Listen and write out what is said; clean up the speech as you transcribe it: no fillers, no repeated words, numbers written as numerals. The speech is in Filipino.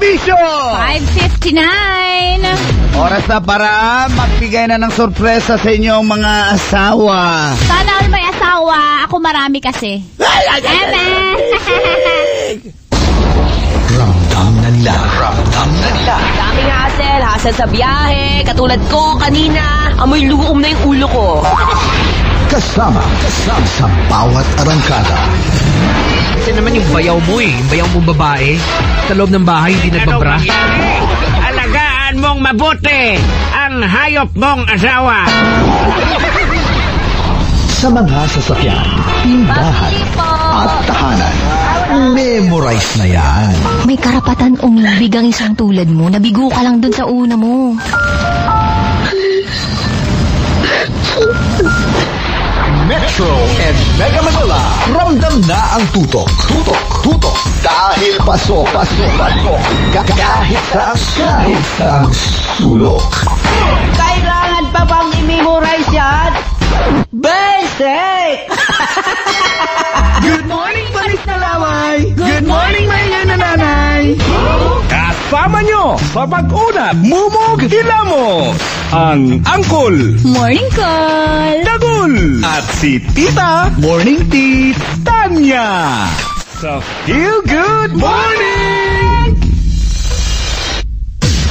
serbisyo! 5:59. Oras na para magbigay na ng sorpresa sa inyong mga asawa. Sana all may asawa. Ako marami kasi. Ramdam na nila. Daming hassle sa biyahe. Katulad ko kanina, amoy luom na yung ulo ko. Kasama sa bawat arangkada. Kasi naman yung bayaw mo yung bayaw mong babae. Sa loob ng bahay, hindi nagbabra. Alagaan mong mabuti ang hayop mong asawa. Sa mga sasakyan, tindahan at tahanan. Memorize na yan. May karapatan umibig ang isang tulad mo. Nabigo ka lang dun sa una mo. Metro and Mega Manila. Ramdam na ang tutok. Tutok. Dahil pasok. Kahit sa sulok. Kailangan pa bang i-memorize yan? Basic! Good morning, Paris na Laway! Good morning, Mayan na Nanay! Kasama nyo sa pag-unat, Mumog Hilamos, ang Angkol, Morning call! Dagul, at si Tita, Morning, Tit! Tanya. Sa Feel Good Morning!